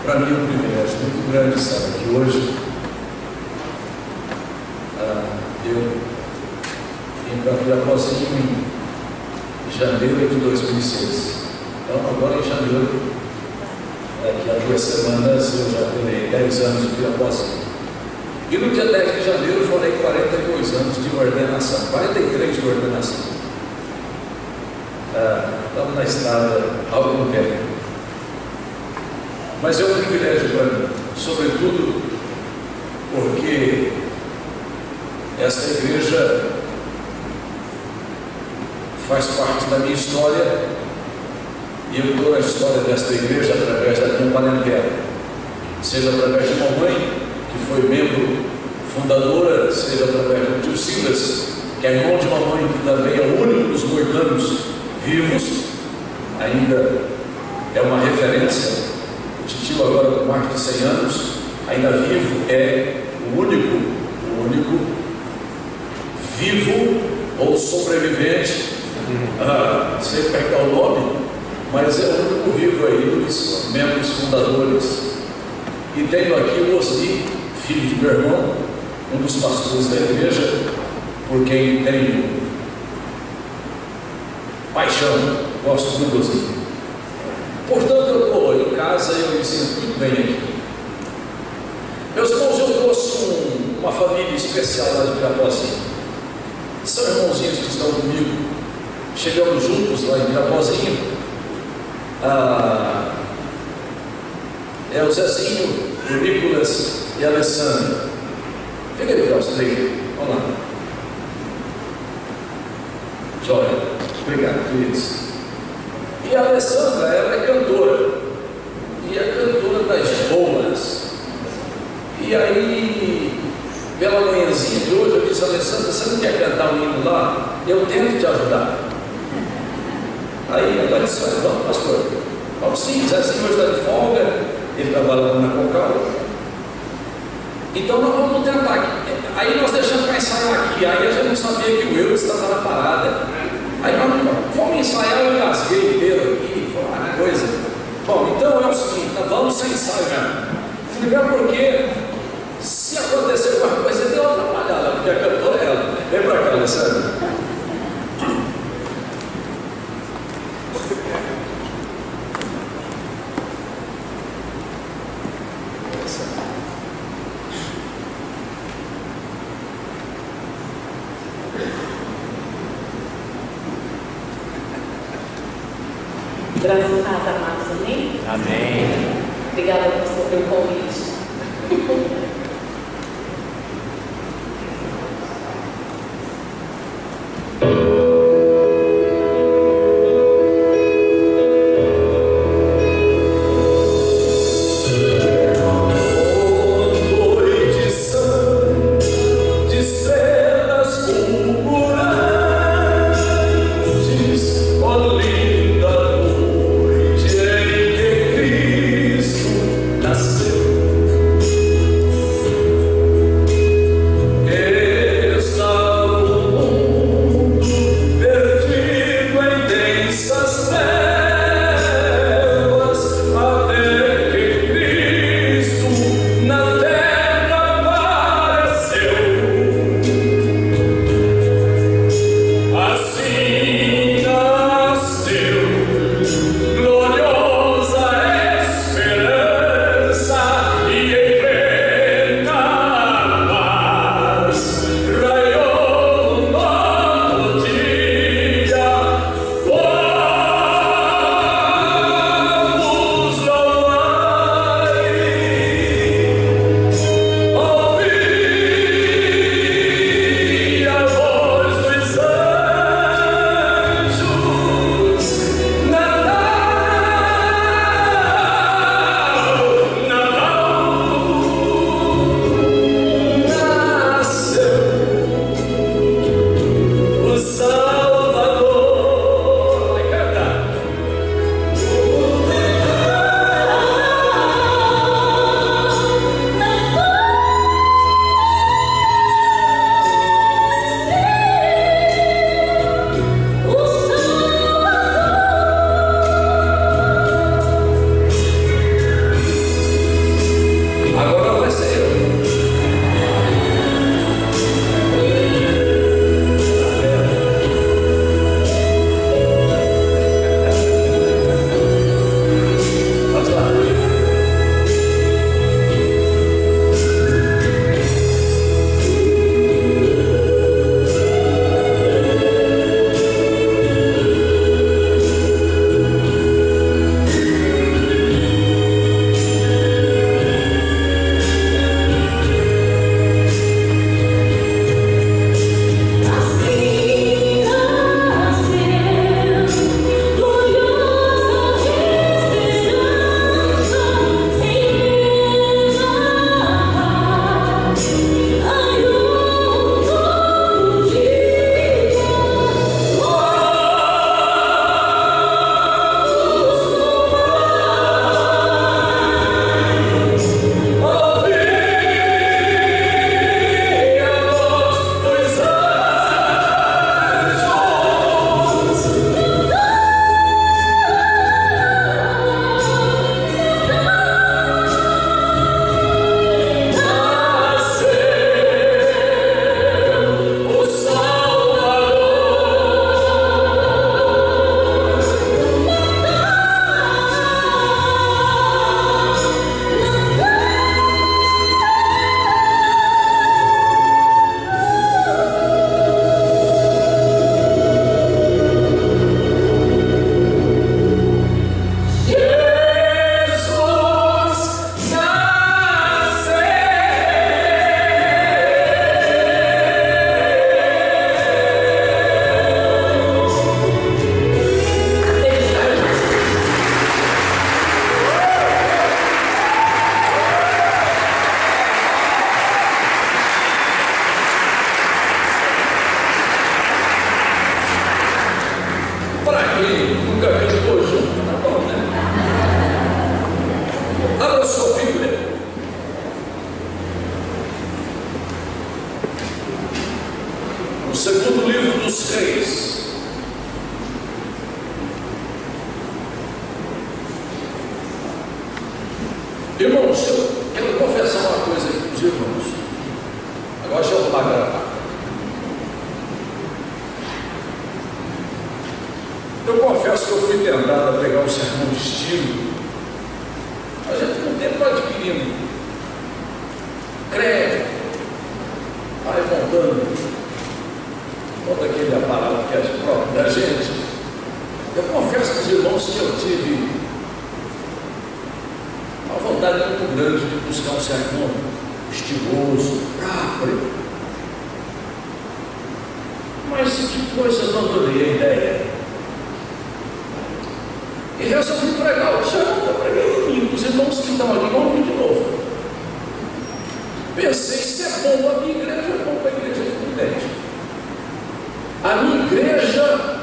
Para mim é um privilégio muito grande estar aqui hoje. Eu vim para Pirapozinho em janeiro de 2006. Então, agora em janeiro, daqui a 2 semanas, eu já terei 10 anos de Pirapozinho. E no dia 10 de janeiro, farei 42 anos de ordenação, 43 de ordenação. Estamos na estrada há algum tempo. Mas é um privilégio para mim, sobretudo porque esta igreja faz parte da minha história e eu estou na história desta igreja através da minha parentela, seja através de mamãe, que foi membro fundadora, seja através do tio Silas, que é irmão de mamãe, que também é o único dos moicanos vivos, ainda é uma referência. O tio agora com mais de 100 anos, ainda vivo, é o único vivo ou sobrevivente, sei como é que é o nome, mas é o único vivo aí dos membros fundadores. E tenho aqui o Osni, filho de meu irmão, um dos pastores da igreja, por quem tenho paixão, gosto muito do Osni. Portanto, eu estou em casa e eu me sinto muito bem aqui. Meus irmãos, eu trouxe uma família especial lá de Pirapozinho. São irmãozinhos que estão comigo. Chegamos juntos lá em Pirapozinho. É o Zezinho, o Nicolas e a Alessandra. Fica aí para os três. Vamos lá. Joia. Obrigado, queridos. E a Alessandra, ela é cantora. E é cantora das boas. E aí, pela manhãzinha de hoje, eu disse a Alessandra: você não quer cantar um hino lá? Eu tento te ajudar. Aí ela disse: vamos, pastor. Vamos sim, Zezinho hoje está de folga, ele trabalha lá na Cocal. Então nós vamos tentar aqui. Aí nós deixamos para ensaiar aqui. Aí a gente não sabia que o Eudes estava na parada. Aí nós vamos ensaiar, eu gasguei inteiro aqui, foi uma coisa. Bom, então é o seguinte, tá, vamos sem ensaio mesmo. Primeiro porque, se acontecer alguma coisa, deu uma atrapalhada, porque a cantora é ela. Vem para cá, Alessandra. Graças a Deus, amados, amém? Amém. Obrigada, pastor, pelo convite. Nasceu Irmãos, eu quero confessar uma coisa aqui para os irmãos. Agora deixa eu arrumar a gravata. Eu confesso que eu fui tentado a pegar um sermão de estilo. A gente com o tempo vai adquirindo crédito, vai montando todo aquele aparato que é próprio da gente. Eu confesso para os irmãos que eu tive uma vontade muito grande de buscar um sermão estiloso, próprio. Mas depois eu abandonei a ideia. E resolvi pregar o sermão que eu preguei domingo. Os irmãos que estão aqui vão ouvir de novo. Pensei, se é bom a minha igreja, é bom para a igreja de Prudente. A minha igreja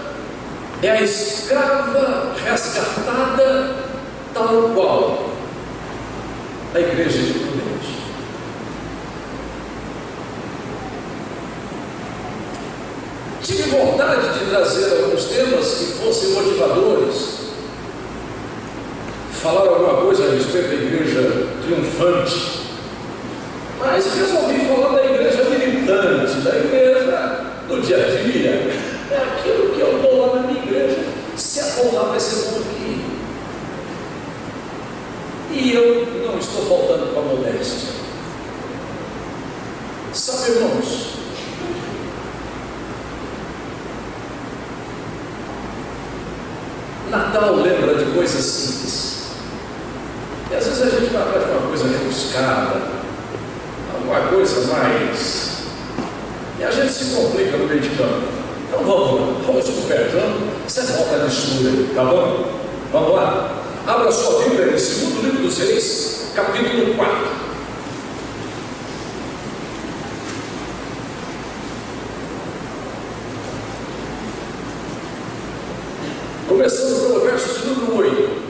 é a escrava resgatada tal qual a igreja de Prudente. Tive vontade de trazer alguns temas que fossem motivadores, falar alguma coisa a respeito da igreja triunfante, mas resolvi falar da igreja militante, da igreja do dia a dia. É aquilo que eu dou lá na minha igreja. Se é bom lá, vai ser bom aqui. E eu não estou faltando com a modéstia. Sabe, irmãos, Natal lembra de coisas simples. E às vezes a gente vai atrás de uma coisa rebuscada, alguma coisa mais. E a gente se complica no meio de campo. Então vamos lá, vamos descobertando. Você volta na estudo, tá bom? Vamos lá. Abra sua Bíblia no segundo livro dos Reis, capítulo 4. Começando pelo verso de número 8.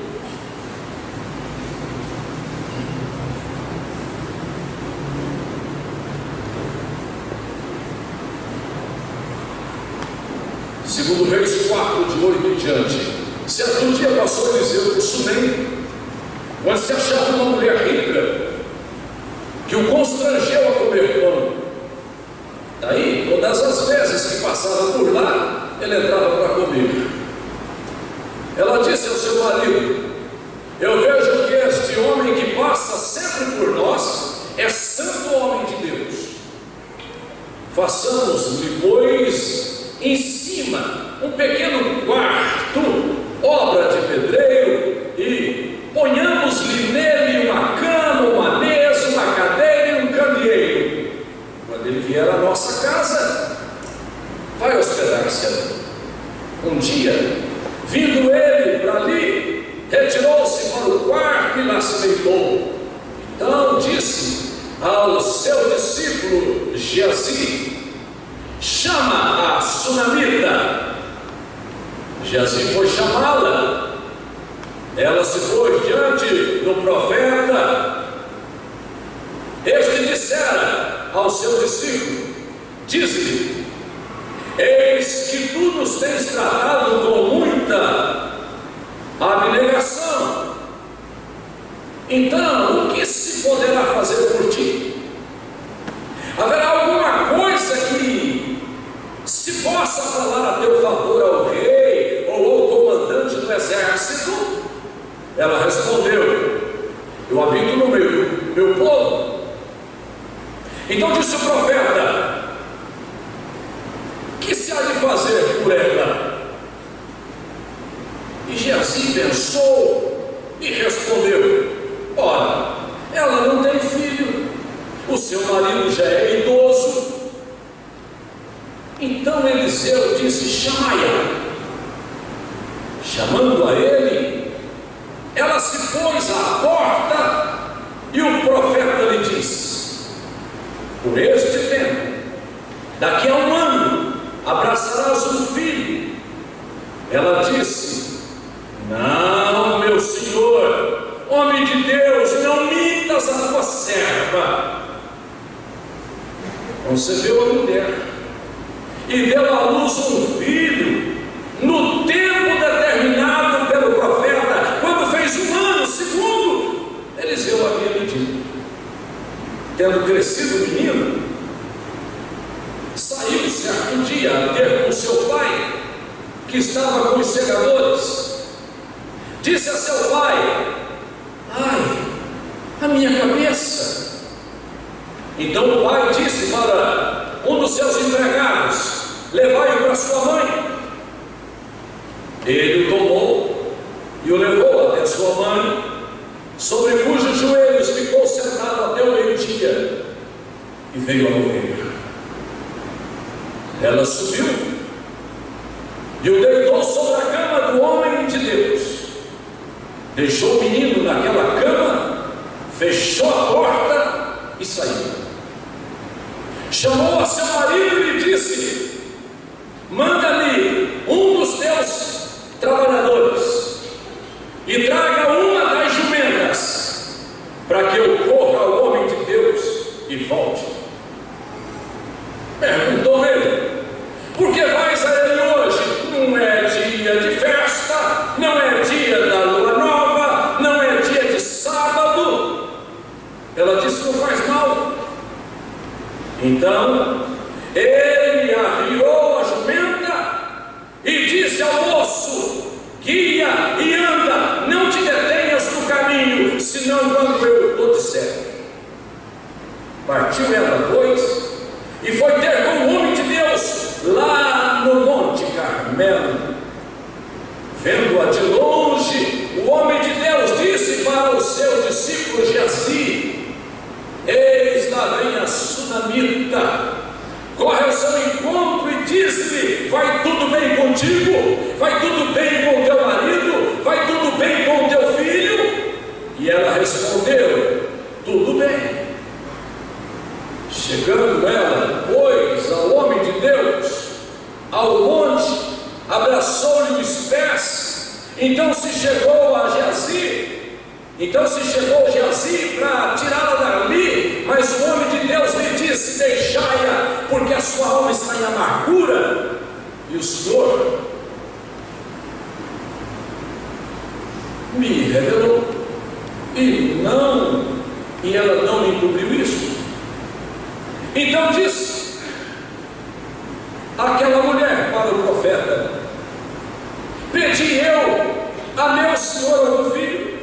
Segundo Reis 4, de 8 em diante. Certo dia passou Eliseu por Sunem, onde se achava uma mulher rica, que o constrangeu a comer pão. Daí, todas as vezes que passava por lá, ele entrava para comer. Ela disse ao seu marido: eu vejo que este homem que passa sempre por nós é santo homem de Deus. Façamos-lhe, pois, em cima um pequeno quarto, obra de pedreiro, e ponhamos-lhe nele uma cama, uma mesa, uma cadeira e um candeeiro. Quando ele vier à nossa casa, vai hospedar-se ali. Um dia, vindo ele para ali, retirou-se para o quarto e lá se deitou. Então disse ao seu discípulo Geazi: chama a sunamita. Geazi foi chamá-la. Ela se pôs diante do profeta. Este dissera ao seu discípulo: diz-lhe, eis que tu nos tens tratado com muita abnegação. Então, o que se poderá fazer por ti? Haverá alguma coisa que se possa falar a teu favor ao rei ou ao comandante do exército? Ela respondeu: eu habito no meio do meu povo. Então disse o profeta: que se há de fazer por ela? E Geazi pensou e respondeu: ora, ela não tem filho, o seu marido já é idoso. Então Eliseu disse: chamai-a. Chamando a ele, ela se pôs à porta, e o profeta lhe disse: por este tempo, daqui a um ano, abraçarás um filho. Ela disse: não, meu senhor, homem de Deus, não mintas a tua serva. Concebeu a mulher e deu à luz um filho no tempo determinado pelo profeta, quando fez um ano, segundo Eliseu havia crescido menino, saiu certo dia a ter com seu pai, que estava com os segadores. Disse a seu pai: ai, a minha cabeça. Então o pai disse para um dos seus empregados: levai-o para sua mãe. Ele o tomou e o levou até sua mãe, sobre cujos joelhos ficou sentado até o meio-dia, e veio a morrer. Ela subiu e o deitou sobre a cama do homem de Deus, deixou o menino naquela cama, fechou a porta e saiu. Chamou a seu marido e lhe disse: manda-me um dos teus trabalhadores e traga uma das jumentas, para que eu corra ao homem de Deus e volte. Perguntou ele: por que vais a ele hoje? Não é dia de festa, não é dia da lua nova, não é dia de sábado. Ela disse: não faz mal. Então ele arriou a jumenta e disse ao moço: guia e anda, não te detenhas no caminho, senão quando eu o disser. Partiu ela, pois, e foi ter com o homem de Deus lá no Monte Carmelo. Vendo-a de longe, o homem de Deus disse para o seu discípulo Geazi: eis lá vem a sunamita, corre ao seu encontro e diz-lhe: vai tudo bem contigo? Vai tudo bem com o teu marido? Vai tudo bem com o teu filho? E ela respondeu: tudo bem. Chegando ela, pois, ao homem de Deus, ao monte, abraçou-lhe os pés. Então se chegou Geazi para tirá-la dali, mas o homem de Deus lhe disse: deixai-a, porque a sua alma está em amargura, e o Senhor me revelou, e ela não me encobriu isso. Então disse aquela mulher para o profeta: pedi eu a meu senhor algum filho?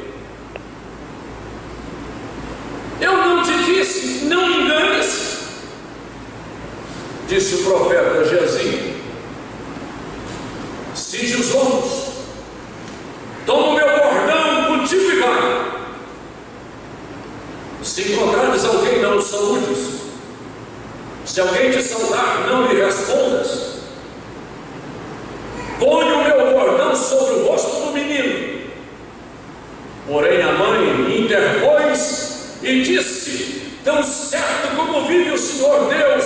Eu não te disse, não me enganes. Disse o profeta Geazi: cinge os ombros, toma o meu bordão contigo e vai. Se encontrares alguém, não o saúdes. Se alguém te saudar, não lhe respondas. Põe o meu bordão sobre o rosto do menino. Porém a mãe interpôs e disse: tão certo como vive o Senhor Deus,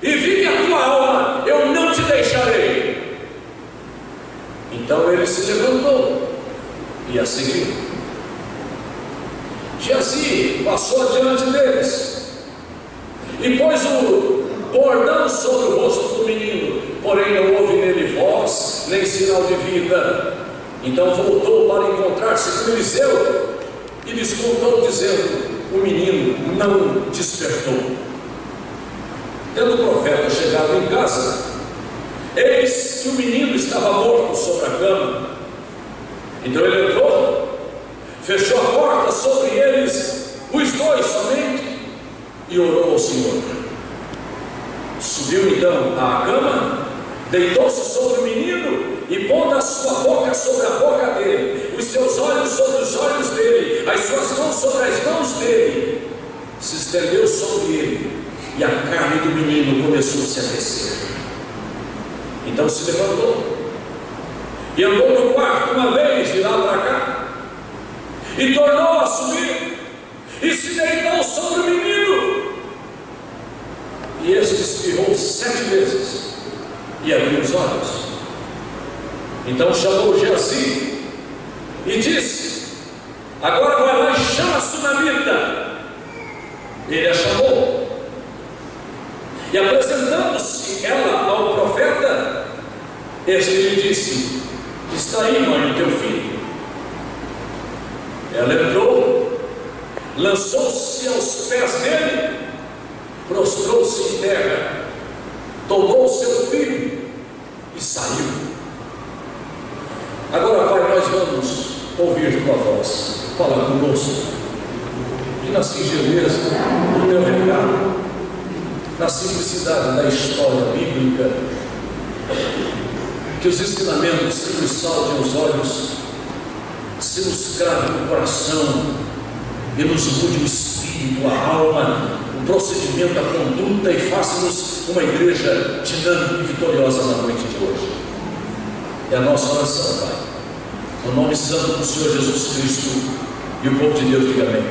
e vive a tua alma, eu não te deixarei. Então ele se levantou e a seguiu. Geazi passou adiante deles e pôs o bordão sobre o rosto do menino, porém não houve nele voz, nem sinal de vida. Então voltou para encontrar-se com Eliseu e lhes contou, dizendo: o menino não despertou. Tendo o profeta chegado em casa, eis que o menino estava morto sobre a cama. Então ele entrou, fechou a porta sobre eles, os dois somente, e orou ao Senhor. Subiu então à cama, deitou-se sobre o menino e pondo a sua boca sobre a boca dele, os seus olhos sobre os olhos dele, as suas mãos sobre as mãos dele, se estendeu sobre ele, e a carne do menino começou a se aquecer. Então se levantou e andou no quarto uma vez de lá para cá, e tornou a subir e se deitou sobre o menino. E este espirrou 7 vezes e abriu os olhos. Então chamou Geazi e disse: agora vai lá e chama a sunamita. Ele a chamou, e apresentando-se ela ao profeta, este lhe disse: está aí, mãe, o teu filho. Ela entrou, lançou-se aos pés dele prostrou-se em terra, tomou o seu filho e saiu. Agora, Pai, nós vamos ouvir tua voz. Fala conosco, que na singeleza do teu recado, na simplicidade da história bíblica, que os ensinamentos se nos saltem aos olhos, se nos cravem no coração e nos mude o espírito, a alma, o procedimento, a conduta, e faça-nos uma igreja dinâmica e vitoriosa na noite de hoje. É a nossa oração, Pai, no nome santo do Senhor Jesus Cristo, e o povo de Deus diga amém.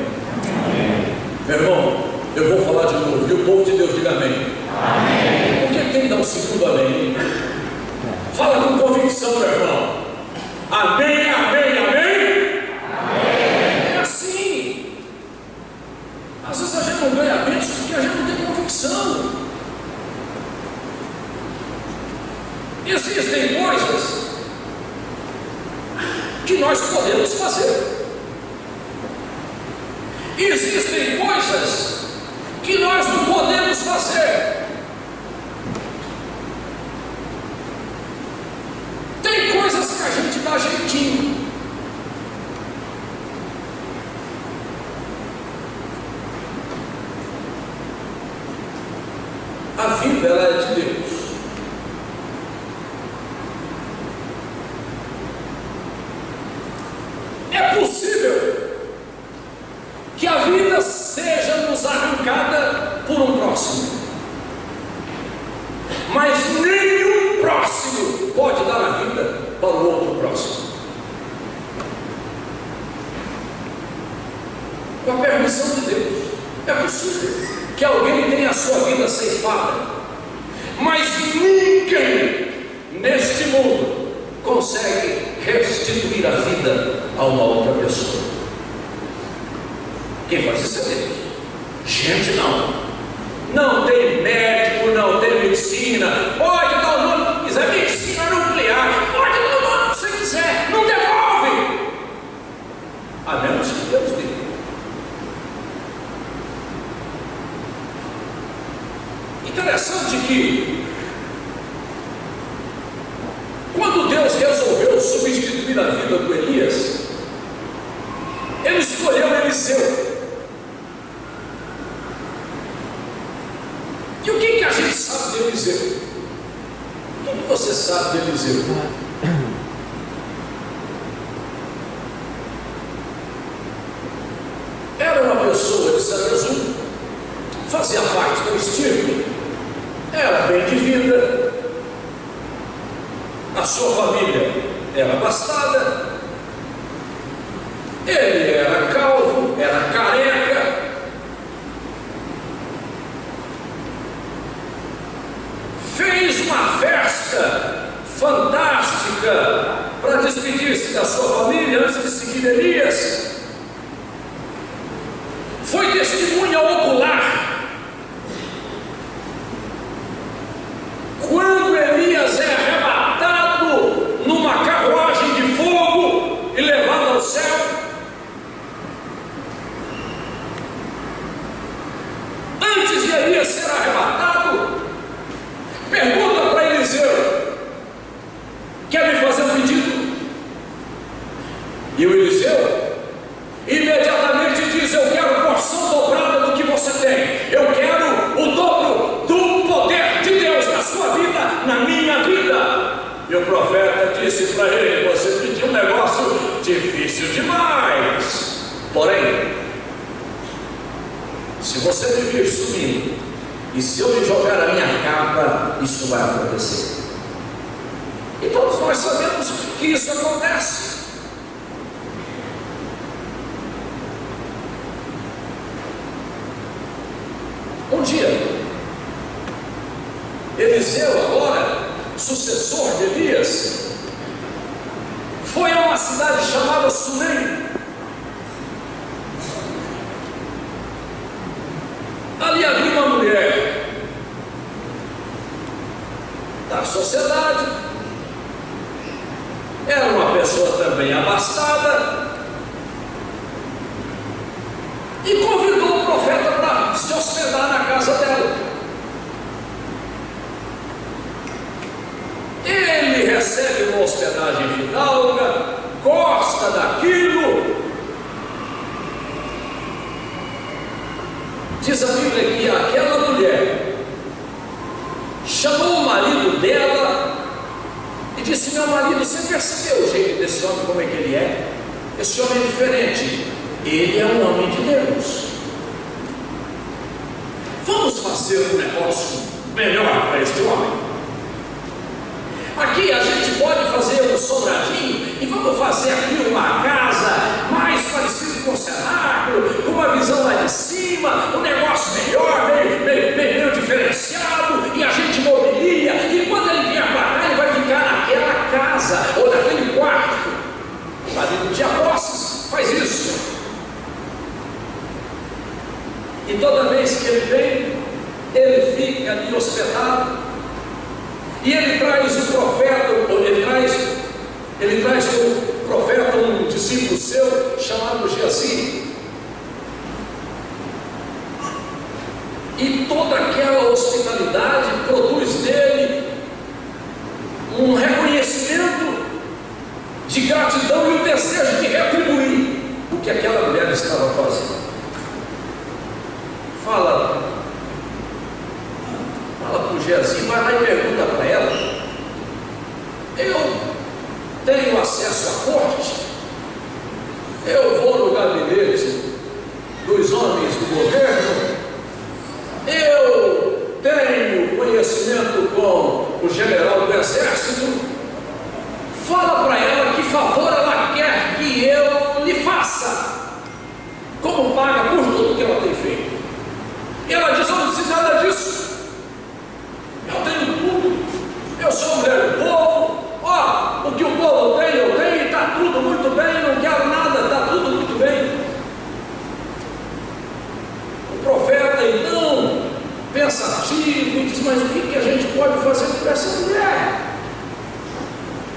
Amém. Meu irmão, eu vou falar de novo, e o povo de Deus diga amém. Amém. Por que tem que dar um segundo amém? Fala com convicção, meu irmão. Amém, amém, amém. Amém. É assim. Às vezes a gente não ganha a bênção porque a gente não tem convicção. Existem coisas que nós podemos fazer. Existem coisas que nós não podemos fazer. Tem coisas que a gente dá jeitinho. A vida, ela é de Deus. É possível que a vida seja nos arrancada por um próximo, mas nenhum próximo pode dar a vida para o outro próximo. Com a permissão de Deus, é possível que alguém tenha a sua vida ceifada, mas ninguém neste mundo consegue restituir a vida a uma outra pessoa. Quem faz isso é Deus. Gente, não tem médico, não tem medicina. Pode dar o nome que quiser, medicina nuclear, pode dar o nome que você quiser, não devolve, a menos que Deus dê. Interessante que quando Deus resolveu substituir a vida do Elias, Ele escolheu Eliseu. E o que a gente sabe de Eliseu? O que você sabe de Eliseu? Era uma pessoa de Sabezu, fazia parte do estilo, era bem de vida, a sua família era abastada, ele era calvo, era careca, fez uma festa fantástica para despedir-se da sua família antes de seguir Elias. Foi testemunha ocular quando Elias é arrebatado numa carruagem de fogo e levado ao céu. Antes de Elias ser arrebatado, pergunta para Eliseu: quer me fazer um pedido? E o Eliseu imediatamente diz: eu quero porção dobrada do que você tem, eu quero o dobro do poder de Deus na sua vida, na minha vida. E o profeta disse para ele: você pediu um negócio difícil demais, porém, se você me vir subindo e se eu lhe jogar a minha capa, isso vai acontecer. E todos nós sabemos que isso acontece. Um dia, Eliseu, agora sucessor de Elias, foi a uma cidade chamada Sunem. Ali havia uma mulher da sociedade, era uma pessoa também abastada, e convidou o profeta para se hospedar na casa dela. recebe uma hospedagem fidalga, gosta daquilo. Diz a Bíblia que aquela mulher chamou o marido dela e disse: meu marido, você percebeu o jeito desse homem, como é que ele é? Esse homem é diferente, ele é um homem de Deus. Vamos fazer um negócio melhor para este homem. Aqui a gente pode fazer um sobradinho e vamos fazer aqui uma casa mais parecida com o cenáculo, com uma visão lá de cima, um negócio melhor, meio diferenciado, e a gente mobilia, e quando ele vier para cá, ele vai ficar naquela casa, ou naquele quarto. O marido de Amós faz isso. E toda vez que ele vem, ele fica ali hospedado, e ele traz o profeta, ele traz o profeta, um discípulo seu, chamado Geazi, e toda aquela hospitalidade produz nele um reconhecimento de gratidão e o desejo de retribuir o que aquela mulher estava fazendo. Fala para o Geazi, vai lá e pergunta para ela: eu tenho acesso à corte? Eu vou no gabinete dos homens do governo? Eu tenho conhecimento com o general do exército? Fala para ela que favor ela quer que eu lhe faça, como paga por tudo que ela tem feito. E ela diz: eu não preciso nada disso, eu tenho tudo, eu sou mulher do povo, ó, o que o povo tem, eu tenho, está tudo muito bem, não quero nada, está tudo muito bem. O profeta então, pensativo, diz: mas o que a gente pode fazer por essa mulher?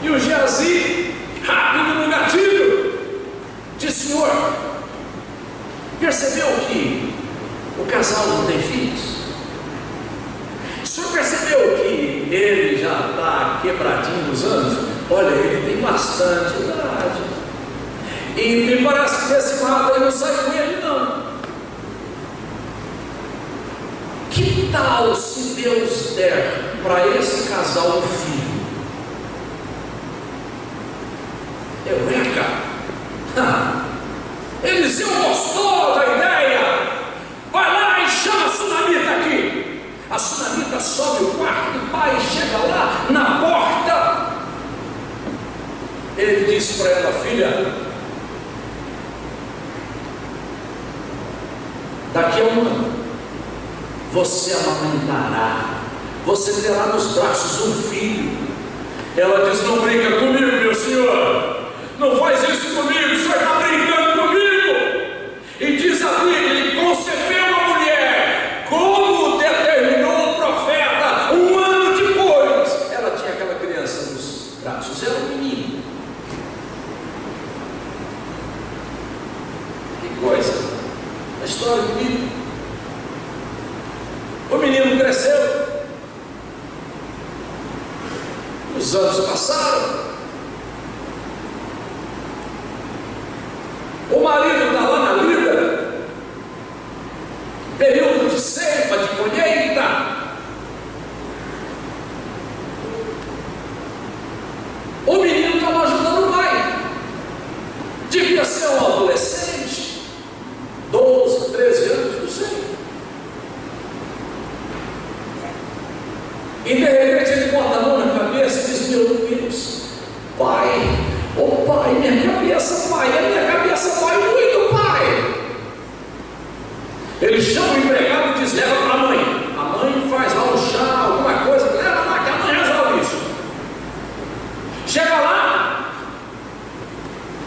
E o Geazi, rápido no gatilho, diz: senhor, percebeu que o casal não tem filhos? O senhor percebeu que ele já está quebradinho nos anos? Olha, ele tem bastante idade, e me parece que desse lado aí não sai com ele não. Que tal se Deus der para esse casal um filho? Eureka! Eliseu gostou da ideia. Vai lá e chama a sunamita aqui. A sunamita sobe o quarto, o pai chega lá na porta. Ele disse para ela: filha, daqui a um ano você amamentará, você terá nos braços um filho. Ela diz: não brinca comigo, meu senhor, não faz isso comigo, o senhor está brincando comigo. E diz a Bíblia que concebeu uma mulher, como determinou o profeta. Um ano depois, ela tinha aquela criança nos braços, era um menino. Que coisa, a história do menino. O menino cresceu, os anos passaram, o marido está lá na lida, período de ceifa, de colheita. O menino estava ajudando o pai, devia ser um adolescente, 12, 13 anos, não sei. E de repente ele bota a mão na cabeça e diz: meu Deus, pai, oh pai, minha cabeça, pai, a minha cabeça dói muito, pai. Ele chama o empregado e diz: leva para a mãe. A mãe faz lá um chá, alguma coisa, leva lá que a mãe resolve isso. Chega lá,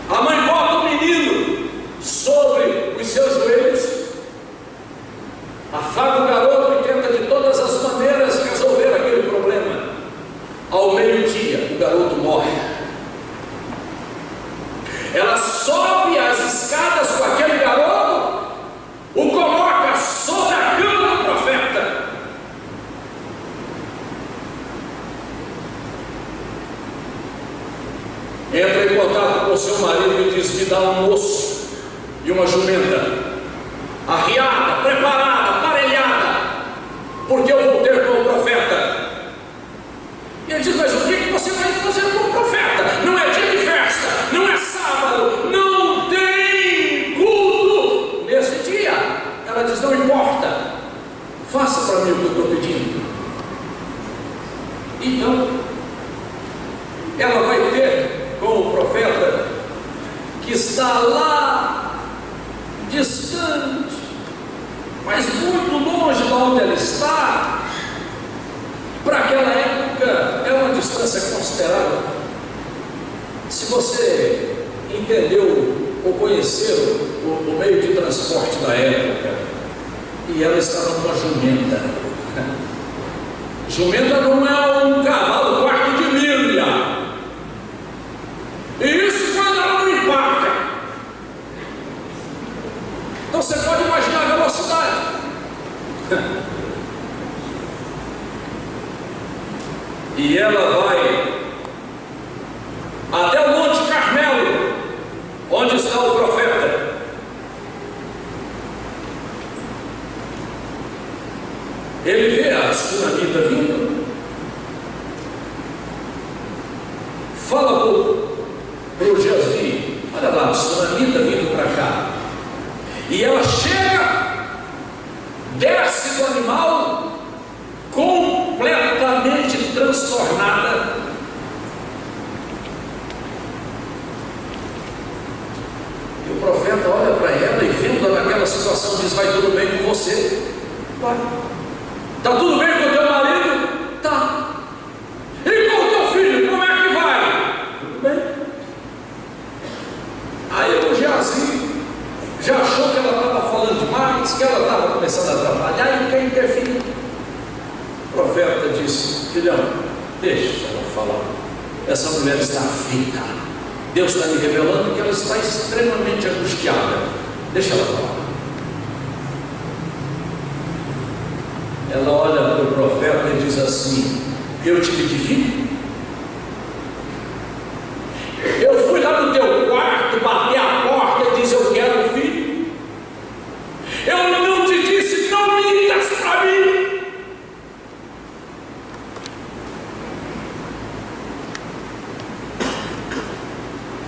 a mãe bota o menino sobre os seus joelhos, afaga o garoto e tenta de todas as maneiras resolver aquele problema. Ao meio-dia, o garoto morre. Ela sobe as escadas com aquele garoto, o coloca sobre a cama do profeta. ao seu marido e diz: me dá um moço e uma jumenta, arriada, preparada, aparelhada, porque eu vou ter com o profeta. E ele diz: mas o que você vai fazer com o profeta? Não é dia de festa, não é sábado, não tem culto nesse dia. Ela diz: não importa, faça para mim o que eu estou pedindo. Então, ela vai ter com o profeta, que está lá, distante, mas muito longe de onde ela está. Para aquela época é uma distância considerável. Se você entendeu ou conheceu o meio de transporte da época, e ela estava numa jumenta. Jumenta não é um cavalo quarto de milha. E isso quando ela não empaca. Então você pode imaginar a velocidade. E ela vai até o Monte Carmelo, onde está o profeta. Ele vê a sunamita vindo, fala para o Geazi: olha lá, a sunamita vindo para cá. E ela chega, desce do animal, completamente transtornada. E o profeta olha para ela e, vendo naquela situação, diz: vai tudo bem com você? Vai. Está tudo bem com o teu marido? Tá. E com o teu filho, como é que vai? Tudo bem. Aí o Geazi já achou que ela estava falando demais, que ela estava começando a atrapalhar e quer interferir. O profeta disse: filhão, deixa ela falar. Essa mulher está aflita. Deus está me revelando que ela está extremamente angustiada. Deixa ela falar. Ela olha para o profeta e diz assim: eu te pedi filho? Eu fui lá no teu quarto, bati a porta e disse: eu quero um filho? Eu não te disse: não mintas para mim?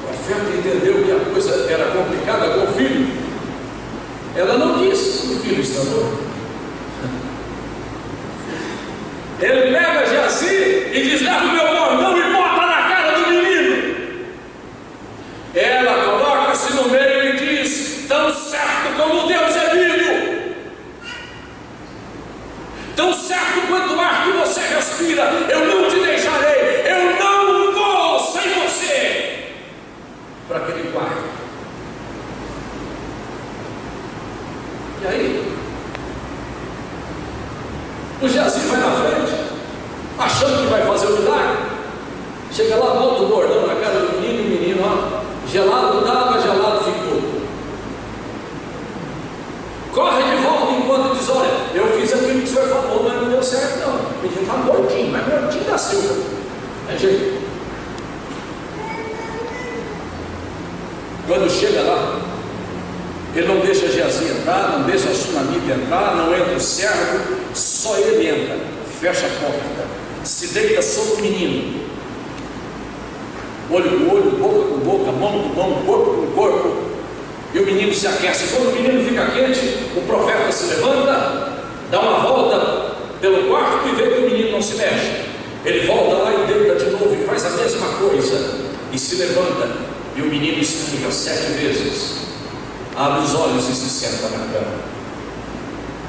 O profeta entendeu que a coisa era complicada com o filho. Ela não disse: o filho está morto. Ele pega Geazi e diz: leva o meu bordão e bota na cara do menino. Ela coloca-se no meio e diz: tão certo como Deus é vivo, tão certo quanto o ar que você respira, eu não te deixarei, eu não vou sem você. Para aquele quarto. E aí o Geazi vai na frente, achando que vai fazer o milagre. Chega lá, bota o bordão na cara do menino, e o menino, ó, gelado estava, gelado ficou. Corre de volta enquanto diz: olha, eu fiz aquilo que o senhor falou, mas não deu certo não. O menino está mortinho, mas mortinho da Silva. É jeito. Quando chega lá, ele não deixa Geazi entrar, não deixa a sunamita entrar, não entra o servo, só ele entra, fecha a porta, se deita sobre o menino, olho com olho, boca com boca, mão com mão, corpo com corpo, e o menino se aquece. Quando o menino fica quente, o profeta se levanta, dá uma volta pelo quarto e vê que o menino não se mexe. Ele volta lá e deita de novo e faz a mesma coisa, e se levanta, e o menino explica 7 vezes. Abre os olhos e se senta na cama.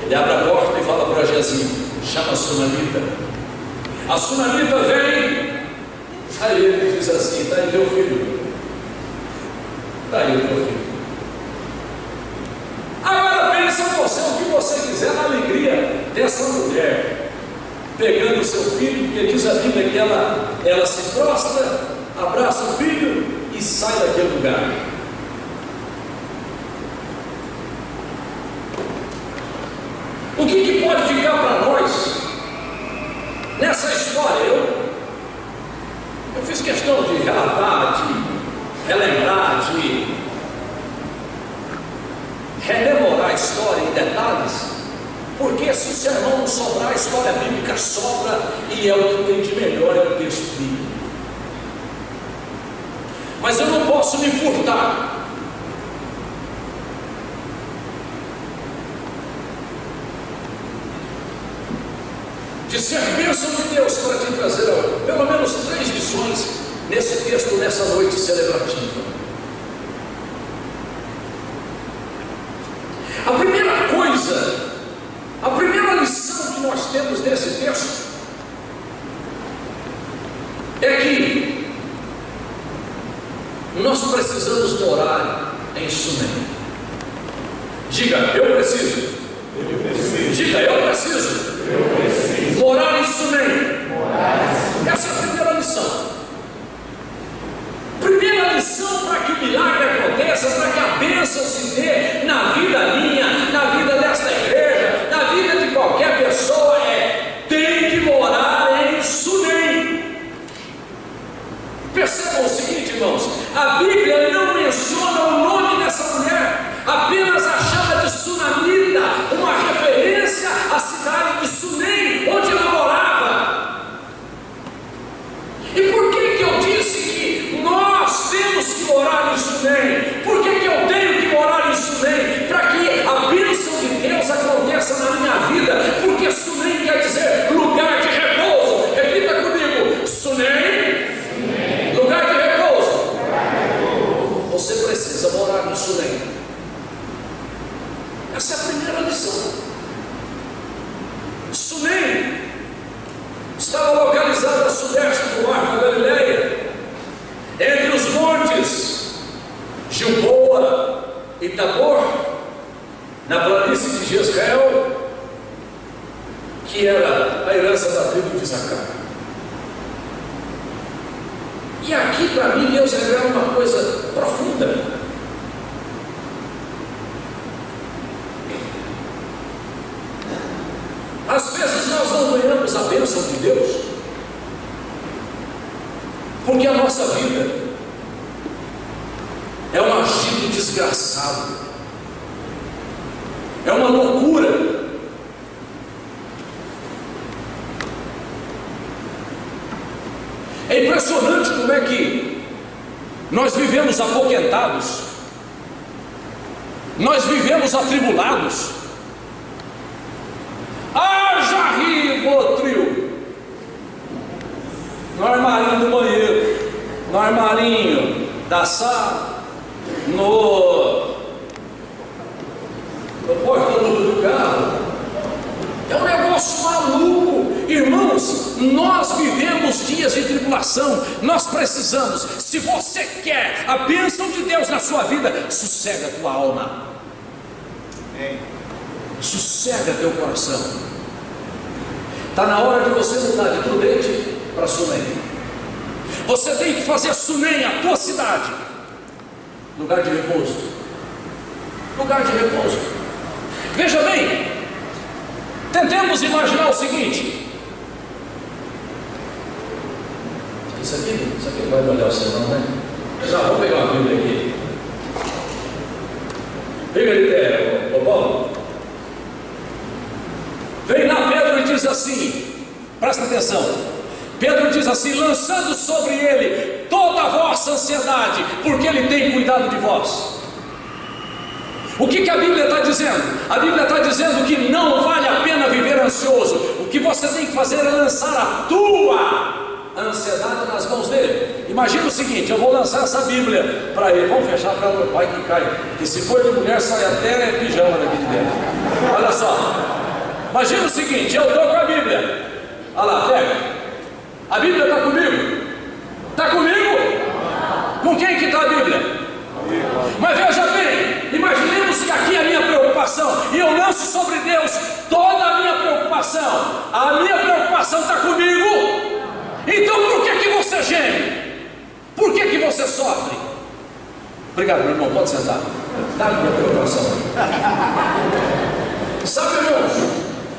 Ele abre a porta e fala para Geazi: chama a sunamita. A sunamita vem. Aí ele diz assim: está aí teu filho. Está aí o teu filho. Agora pensa você o que você quiser na alegria dessa mulher, pegando o seu filho, porque diz a Bíblia que ela se prostra, abraça o filho e sai daquele lugar. O que pode ficar para nós nessa história? Eu fiz questão de relatar, de relembrar detalhes, porque se o sermão não sobrar, a história bíblica sobra, e é o que tem de melhor, é o texto bíblico. Mas eu não posso me furtar de ser bênção de Deus para te trazer pelo menos 3 lições nesse texto, nessa noite celebrativa. A primeira coisa, a primeira lição que nós temos nesse texto é que nós precisamos morar em Sunem. Diga, eu preciso. Diga, eu preciso. Morar em Sunem. Essa é a primeira lição. Primeira lição para que o milagre aconteça, para que a bênção se dê na vida minha, na vida desta igreja, na vida de qualquer pessoa, tem que morar em Sunem. Percebam o seguinte, irmãos, a Bíblia não menciona o nome dessa mulher, apenas a chama de Sunamita, uma referência à cidade de Sunem, onde ela morava. E por que eu disse que nós temos que morar em Sunem? Por que eu tenho que morar em Sunem? Para que a bênção de Deus aconteça na minha vida, porque Sunem quer dizer lugar de repouso. Repita comigo, Sunem, lugar de repouso. Você precisa morar em Sunem. Essa é a primeira lição. Sunem estava localizada a sudeste do Mar da Galileia, entre os montes Gilboa e Tabor, na planície de Jezreel, que era a herança da tribo de Zaccar. E aqui para mim Deus revela uma coisa profunda. Às vezes nós não ganhamos a bênção de Deus, porque a nossa vida é um agito desgraçado, é uma loucura. É impressionante como é que nós vivemos apoquentados, nós vivemos atribulados. Haja Rivotril no armarinho do banheiro, no armarinho da sala, no porta-luva do carro. É um negócio maluco. Irmãos, nós vivemos dias de tribulação. Nós precisamos, se você quer a bênção de Deus na sua vida, sossega a tua alma, sossega teu coração. Está na hora de você mudar de Prudente para Sunem. Você tem que fazer Sunem a tua cidade lugar de repouso. Lugar de repouso. Veja bem, tentemos imaginar o seguinte. Isso aqui não vai molhar o sermão, né? Já vou pegar uma Bíblia aqui. Pega ali, ô Paulo. Vem lá Pedro e diz assim, presta atenção. Pedro diz assim: lançando sobre ele toda a vossa ansiedade, porque ele tem cuidado de vós. O que a Bíblia está dizendo? A Bíblia está dizendo que não vale a pena viver ansioso. O que você tem que fazer é lançar a tua ansiedade nas mãos dele. Imagina o seguinte: eu vou lançar essa Bíblia para ele. Vamos fechar para o pai que cai, que se for de mulher sai até pijama daqui de dentro. Olha só, imagina o seguinte: eu estou com a Bíblia. Olha lá, pega. A Bíblia está comigo? Está comigo? Com quem que está a Bíblia? Mas veja bem, imaginemos que aqui é a minha preocupação, e eu lanço sobre Deus toda a minha preocupação. A minha preocupação está comigo. Então por que você geme? Por que você sofre? Obrigado, meu irmão, pode sentar. Dá a minha preocupação. Sabe, irmãos,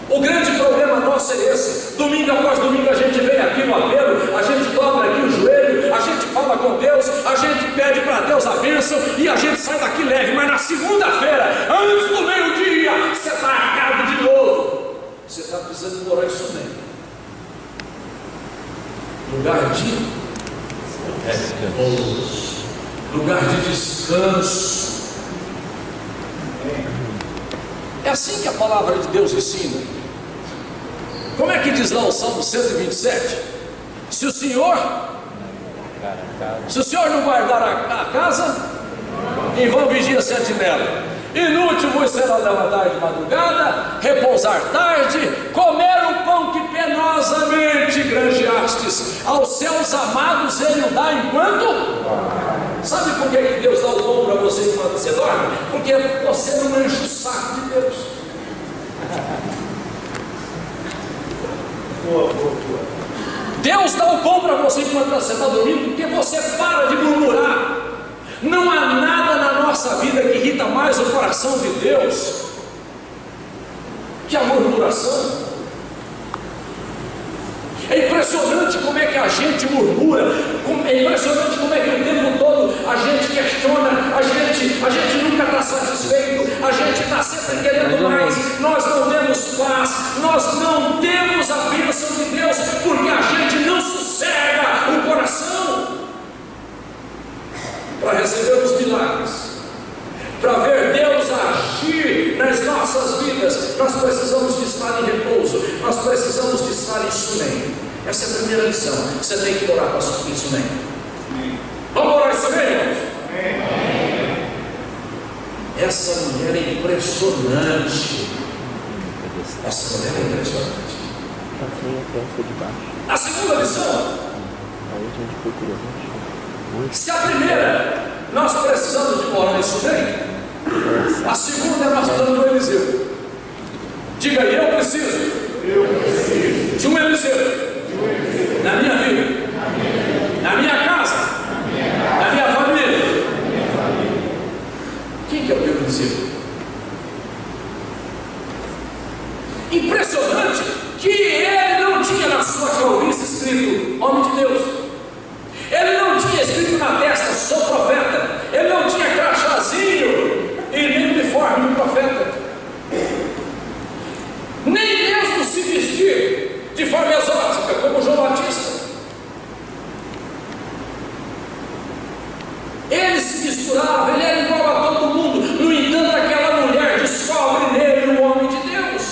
o grande problema nosso é esse. Domingo após domingo a gente vem aqui no apelo, a gente dobra aqui o joelho, a gente fala com Deus, a gente pede para Deus a bênção e a gente sai daqui leve. Mas na segunda-feira, antes do meio-dia, você está manso. É assim que a palavra de Deus ensina. Como é que diz lá o Salmo 127? Se o Senhor não guardar a casa, em vão vigia a sentinela. Inútil vos será levantar de madrugada, repousar tarde, comer o pão que penosamente granjeastes. Aos seus amados ele o dá enquanto... Sabe por que Deus dá o pão para você enquanto você dorme? Porque você não enche o saco de Deus. Deus dá o pão para você enquanto você está dormindo, porque você para de murmurar. Não há nada na nossa vida que irrita mais o coração de Deus que a murmuração. É impressionante como é que a gente murmura, é impressionante como é que o tempo todo a gente questiona, a gente nunca está satisfeito, a gente está sempre querendo mais, nós não temos paz, nós não temos a bênção de Deus, porque a gente não sossega o coração. Para receber os milagres, para ver Deus agir nas nossas vidas, nós precisamos de estar em repouso, nós precisamos de estar em Sunem. Essa é a primeira lição. Você tem que orar para em Sunem. Vamos orar em Sunem, irmãos? Essa mulher é impressionante. Essa mulher é impressionante. A segunda lição. Se a primeira, nós precisamos de orar em Sunem, a segunda é nós precisamos do Eliseu. Diga aí, eu preciso de um Eliseu na minha vida, na minha casa, na minha família. Quem que é o teu Eliseu? Impressionante que ele não tinha na sua calvície escrito homem de Deus. Ele não tinha escrito na testa, sou profeta. Ele não tinha crachazinho e nem uniforme de profeta. Nem mesmo se vestir de forma exótica, como João Batista. Ele se misturava, ele era igual a todo mundo. No entanto, aquela mulher descobre nele o homem de Deus.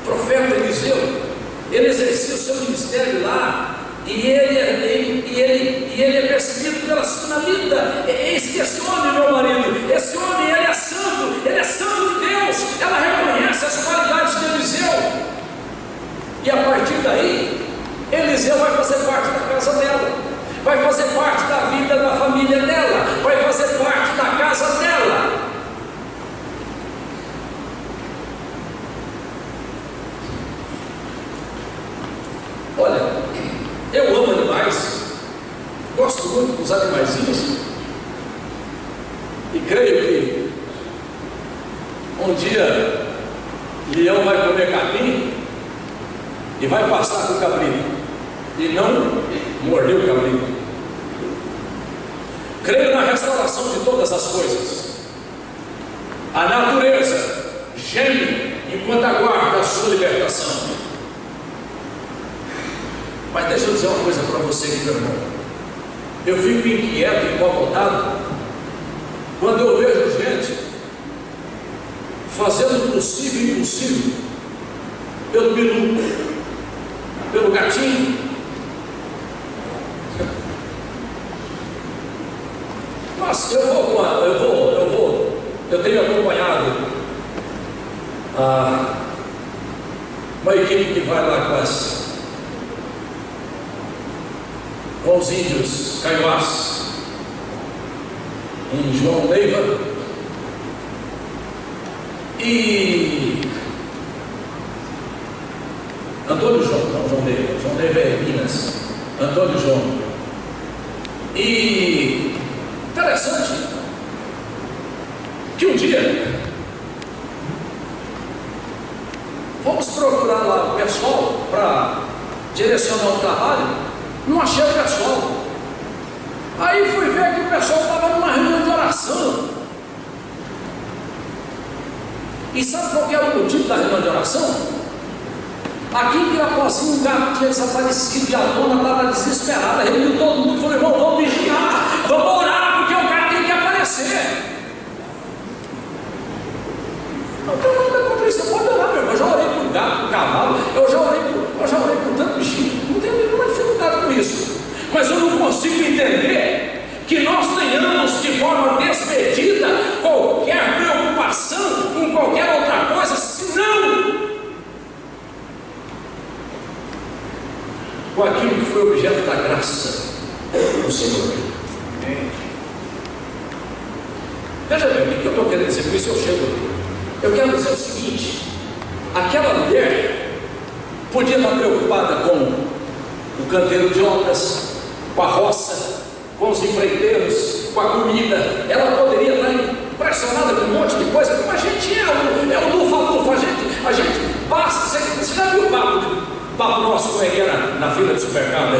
Profeta Eliseu, ele exercia o seu ministério lá, e ele é perseguido pela sunamita. Eis que esse homem, meu marido, esse homem, ele é santo de Deus. Ela reconhece as qualidades de Eliseu, e a partir daí, Eliseu vai fazer parte da casa dela, vai fazer parte da vida da família dela, vai fazer parte da casa dela. Olha, eu amo animais, gosto muito dos animaizinhos, e creio que um dia leão vai comer capim e vai passar com o cabrito e não morder o cabrito. Creio na restauração de todas as coisas. A natureza geme enquanto aguarda a sua libertação. Mas deixa eu dizer uma coisa para você, meu irmão. Eu fico inquieto, incomodado, quando eu vejo gente fazendo o possível e impossível pelo bilu, pelo gatinho. Mas eu tenho acompanhado uma equipe que vai lá com os índios Kaiowás em João Neiva, e João Neiva é Minas, Antônio João. E interessante que um dia fomos procurar lá o pessoal para direcionar o trabalho, não achei o pessoal. Aí fui ver que o pessoal estava numa reunião de oração. E sabe qual que é o motivo da reunião de oração? Aqui em Pirapozinho, um gato tinha desaparecido e a dona estava desesperada, reuniu todo mundo e falou: irmão, vamos vigiar, vamos orar, porque o gato tem que aparecer. Não tem nada contra isso, você pode orar, meu irmão. Eu já orei por gato, por cavalo, eu já orei por tanto bichinho, não tenho nenhuma dificuldade com isso. Mas eu não consigo entender que nós tenhamos de forma desmedida qualquer preocupação com qualquer outra coisa, senão com aquilo que foi objeto da graça do Senhor. Veja bem, o que eu estou querendo dizer com isso? Eu quero dizer o seguinte: aquela mulher podia estar preocupada com o canteiro de obras, com a roça, com os empreiteiros, com a comida. Ela poderia estar impressionada com um monte de coisa, como a gente é o lufa-lufa, a gente passa. Você já viu o papo nosso como é que era na fila de supermercado?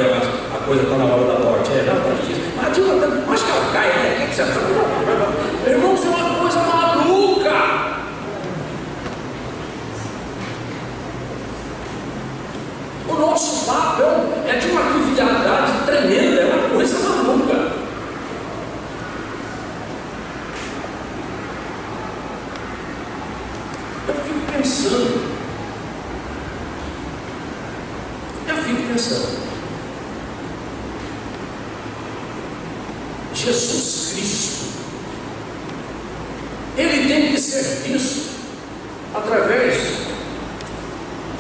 A coisa está na hora da morte, não, está difícil. Mas que ela cai, né? O que você acha? Irmão, isso é uma coisa maluca. O nosso papo é de uma trivialidade tremenda, é uma coisa maluca. Eu fico pensando, Jesus Cristo, Ele tem que ser visto através.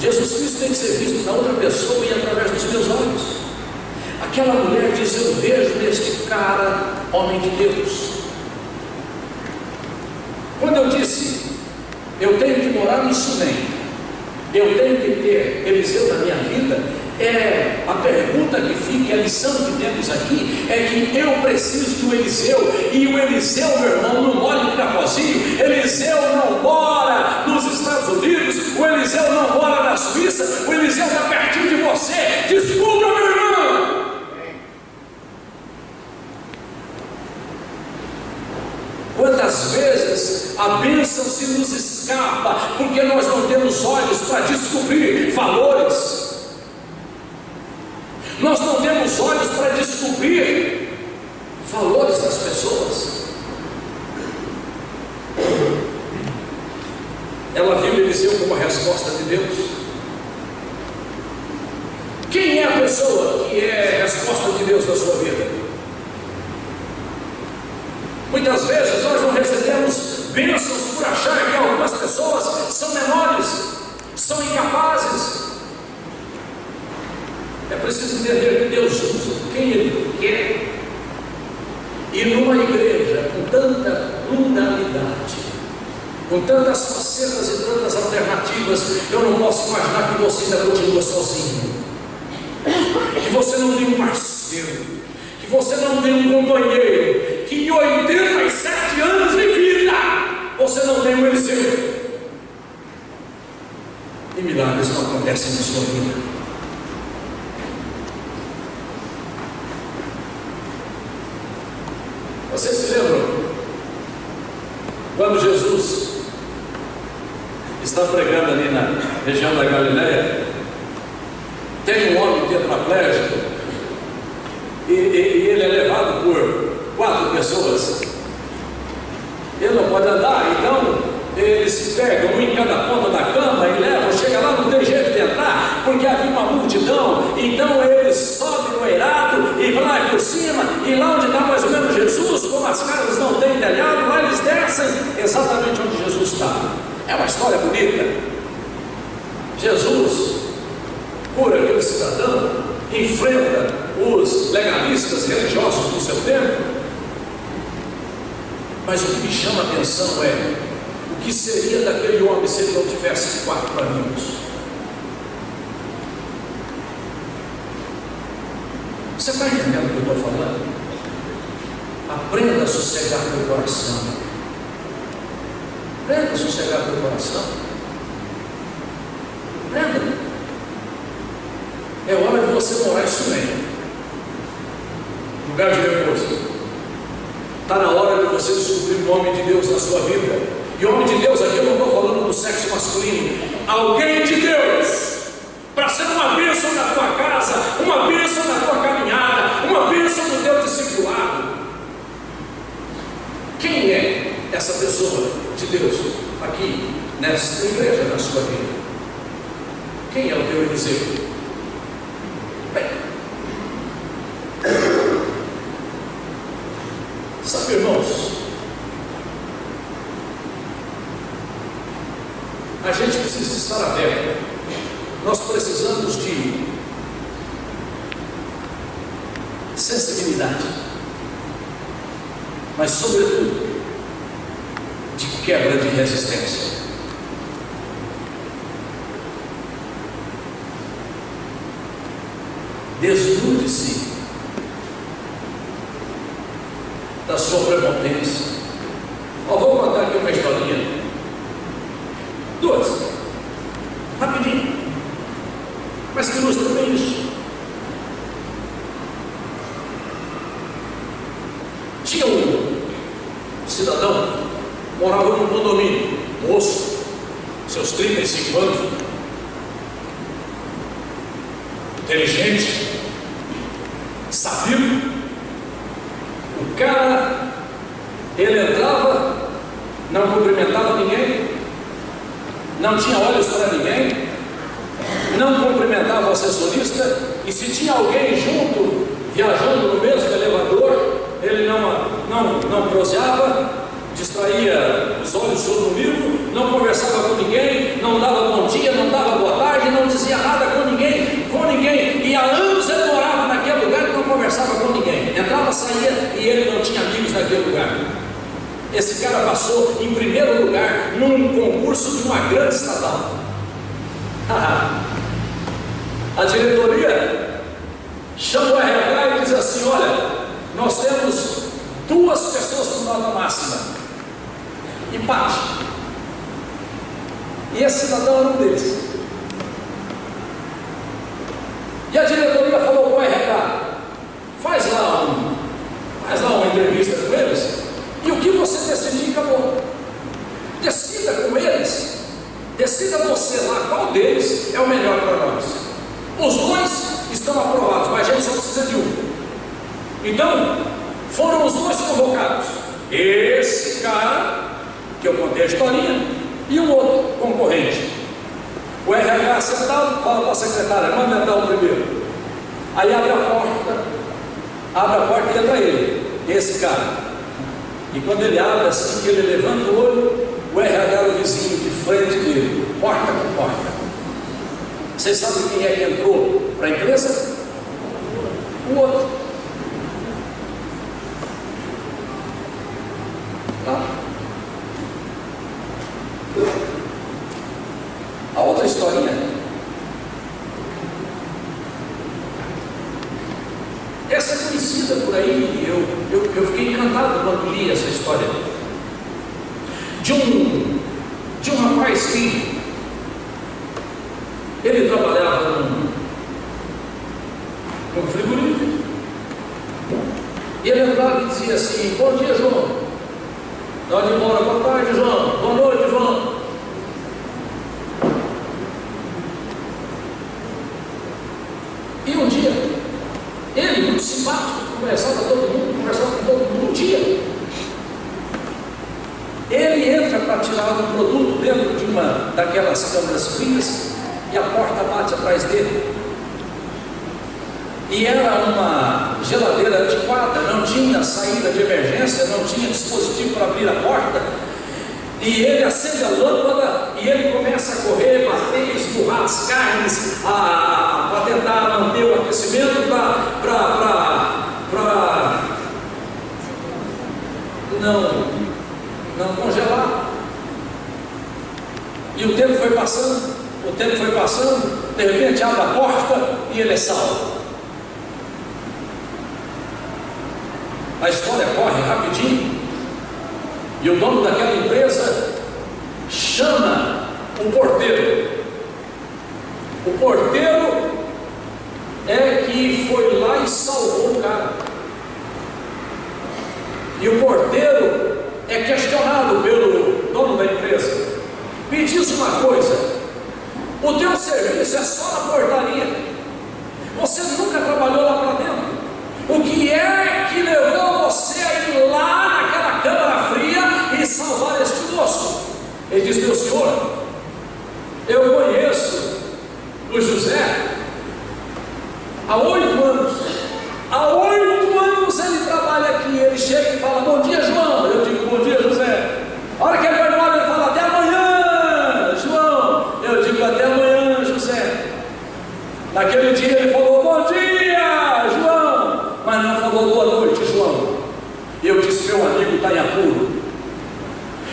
Jesus Cristo tem que ser visto na outra pessoa e através dos meus olhos. Aquela mulher diz: eu vejo neste cara homem de Deus. Quando eu disse, eu tenho que morar no Sunem, eu tenho que ter Eliseu na minha vida, a pergunta que fica, a lição que temos aqui, é que eu preciso do Eliseu, e o Eliseu, meu irmão, não mora em Pirapozinho, Eliseu não mora nos Estados Unidos, o Eliseu não mora na Suíça, o Eliseu está pertinho de você. Desculpa, meu irmão. Quantas vezes a bênção se nos escapa porque nós não temos olhos para descobrir valores, nós não temos olhos para descobrir valores das pessoas. Ela viu Eliseu como a resposta de Deus. Quem é a pessoa que é a resposta de Deus na sua vida? Muitas vezes nós não recebemos bênçãos por achar que algumas pessoas são menores, são incapazes. É preciso entender que Deus usa quem Ele quer. E numa igreja com tanta pluralidade, com tantas facetas e tantas alternativas, eu não posso imaginar que você ainda continua sozinho, que você não tem um parceiro, que você não tem um companheiro, que em 87 anos de vida você não tem um Eliseu. E milagres não acontecem na sua vida. Vocês se lembram quando Jesus está pregando ali na região da Galileia? Tem um homem tetraplégico e ele é levado por 4 pessoas. Ele não pode andar, então eles se pegam um em cada ponta da cama e levam. Chega lá, não tem jeito de entrar porque havia uma multidão. Então eles sobem no eirado e vai por cima, e lá onde está mais ou menos Jesus, como as casas não têm telhado, lá eles descem exatamente onde Jesus está. É uma história bonita. Jesus cura aquele cidadão, enfrenta os legalistas religiosos do seu tempo. Mas o que me chama a atenção é o que seria daquele homem se ele não tivesse 4 amigos. Você está entendendo o que eu estou falando? Aprenda a sossegar teu coração. Aprenda a sossegar teu coração. Aprenda. É hora de você morar em Sunem, lugar de repouso. Está na hora de você descobrir o homem de Deus na sua vida. E homem de Deus aqui eu não estou falando do sexo masculino. Alguém de Deus sendo uma bênção na tua casa, uma bênção na tua caminhada, uma bênção no teu discipulado. Quem é essa pessoa de Deus aqui nesta igreja, na sua vida? Quem é o teu Eliseu? Bem, sabe, irmãos, a gente precisa estar aberto. Nós precisamos de sensibilidade, mas sobretudo de quebra de resistência. Desnude-se da sua prepotência. Eu vou contar aqui uma historinha, duas, rapidinho, mas que ilustra bem isso. Tinha um cidadão, morava num condomínio, moço, seus 35 anos, inteligente, sabido. O cara, ele entrava, não cumprimentava ninguém, não tinha olhos para ninguém, não cumprimentava o assessorista, e se tinha alguém junto, viajando no mesmo elevador, ele não proseava, distraía os olhos sobre o livro, não conversava com ninguém, não dava bom dia, não dava boa tarde, não dizia nada com ninguém, e há anos ele morava naquele lugar e não conversava com ninguém, entrava, saía e ele não tinha amigos naquele lugar. Esse cara passou em primeiro lugar num concurso de uma grande estatal. A diretoria chamou a RH e disse assim: olha, nós temos duas pessoas com nota máxima, empate, e esse cidadão era um deles. E a diretoria falou com o RH: faz lá uma entrevista com eles, e o que você decidir, acabou. Decida com eles, decida você lá qual deles é o melhor para nós. Os dois estão aprovados, mas a gente só precisa de um. Então, foram os dois convocados, esse cara, que eu contei a historinha, e um outro concorrente. O RH sentado, fala para a secretária: manda entrar o primeiro. Aí abre a porta e entra ele, esse cara. E quando ele abre assim, que ele levanta o olho, o RH era o vizinho de frente dele, porta com porta. Vocês sabem quem é que entrou para a empresa? O outro. A outra historinha, essa é conhecida por aí, eu fiquei encantado quando li essa história de um rapaz que ele trabalhava num frigorífico, e ele entrava e dizia assim: bom dia, João. Na hora de ir embora: boa tarde, João. Boa noite, João. E um dia, ele, muito simpático, conversava com todo mundo. Um dia, ele entra para tirar um produto dentro de uma daquelas câmaras frias, e a porta bate atrás dele. E era uma geladeira antiquada, não tinha saída de emergência, não tinha dispositivo para abrir a porta. E ele acende a lâmpada e ele começa a correr, bater, esburrar as carnes, para tentar manter o aquecimento, para não congelar. E o tempo foi passando, de repente abre a porta e ele é salvo. A história corre rapidinho, e o dono daquela empresa chama o porteiro. O porteiro é que foi lá e salvou o cara. E o porteiro é questionado pelo dono da empresa: me diz uma coisa, O teu serviço é só na portaria. Você nunca trabalhou lá para dentro. O que é que levou você a ir lá naquela câmara fria e salvar este moço? Ele diz: meu senhor, eu conheço o José há 8 anos. Há 8 anos ele trabalha aqui. Ele chega e fala: bom dia, João. Eu digo: bom dia, José. A hora que ele vai embora, ele fala: até amanhã, João. Eu digo: até amanhã, José. Naquele dia ele falou: bom dia, João, mas não falou boa noite, João. Eu disse: meu amigo está em apuro.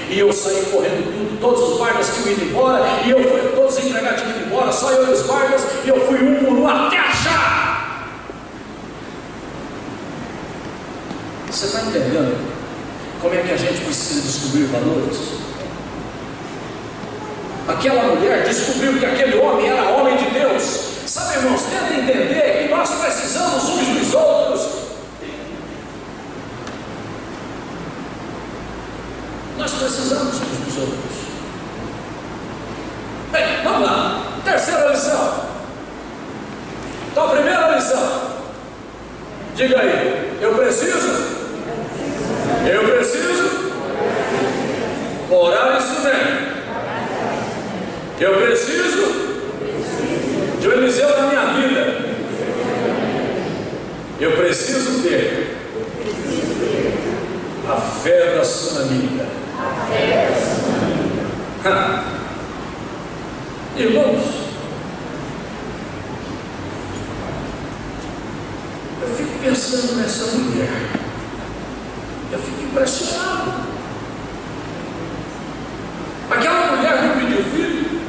E eu saí correndo tudo, todos os guardas que iam embora, e eu fui, todos os empregados que iam embora, só eu e os guardas, e eu fui um por um até achar. Você está entendendo como é que a gente precisa descobrir valores? Aquela mulher descobriu que aquele homem era homem de Deus. Sabe, irmãos, tenta entender que nós precisamos uns dos outros. Nós precisamos uns dos outros. Bem, vamos lá. Terceira lição. Então, primeira lição. Diga aí: eu preciso orar isso mesmo. Eu preciso de um Eliseu na minha vida. Eu preciso ter a fé da sunamita. Irmãos, eu fico pensando nessa mulher. Eu fico impressionado. Aquela mulher não pediu filho.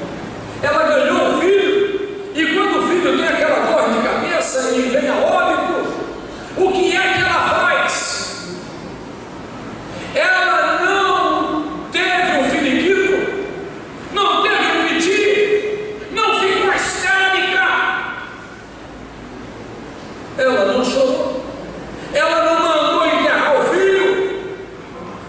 Ela ganhou o filho. E quando o filho tem aquela dor de cabeça e vem a óbito, o que é que ela faz? Ela não teve um finiquito, não teve um piti, não ficou histérica. Ela não chorou. Ela não mandou enterrar o filho.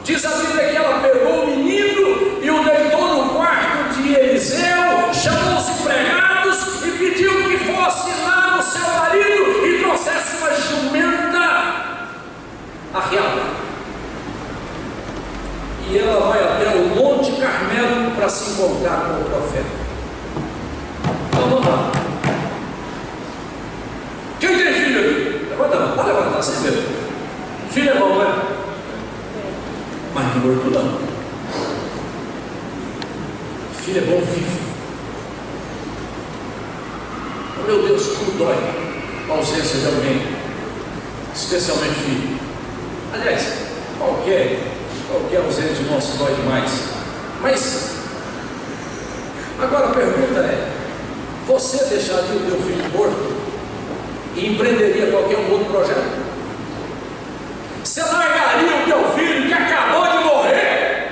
Diz a Bíblia que ela pegou o menino e o deitou no quarto de Eliseu, chamou os empregados e pediu que fosse lá no seu marido e trouxesse uma jumenta arreada. E ela vai até o Monte Carmelo para se encontrar com o profeta. Então vamos lá. Quem tem filho aqui? Levanta a mão, pode levantar, sem medo. Filho é bom, não é? Mas não morto não. Filho é bom vivo. Oh, meu Deus, como dói a ausência de alguém, especialmente filho. Aliás, qualquer ausência de nosso dói demais. Mas agora a pergunta é: você deixaria o teu filho morto e empreenderia qualquer outro projeto? Você largaria o teu filho que acabou de morrer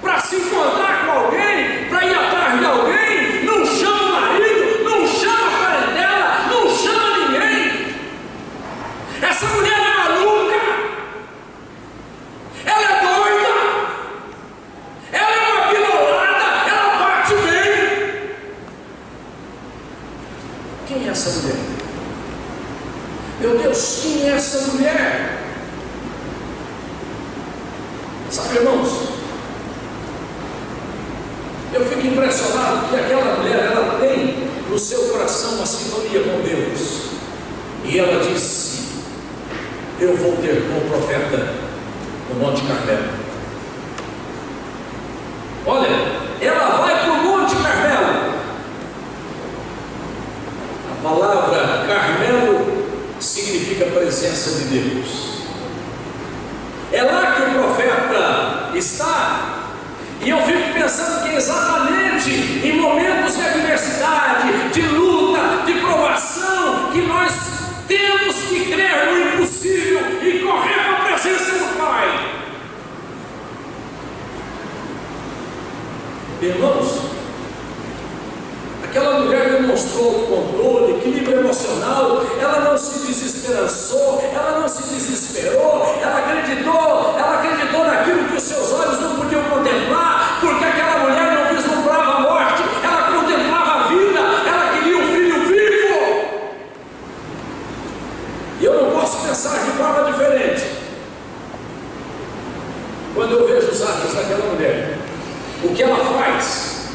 para se encontrar com alguém, para ir atrás de alguém? Não chama o marido, não chama a parentela, não chama ninguém. Essa mulher é maluca, ela é doida, ela é uma pilolada, ela bate bem. Quem é essa mulher? Meu Deus, quem é essa mulher? Sabe, irmãos, eu fico impressionado que aquela mulher, ela tem no seu coração uma sintonia com Deus. E ela disse: eu vou ter com o profeta no Monte Carmelo. Olha, ela vai para o Monte Carmelo. A palavra Carmelo significa presença de Deus. É lá que o profeta está. E eu fico pensando que é exatamente em momentos de adversidade, de luta, de provação, que nós temos que crer no impossível e correr para a presença do Pai. Irmãos, aquela mulher demonstrou controle, equilíbrio emocional. Ela não se desesperançou, ela não se desesperou, ela acreditou naquilo que os seus olhos não podiam contemplar, porque aquela mulher não vislumbrava a morte, ela contemplava a vida, quando eu vejo os atos daquela mulher, o que ela faz,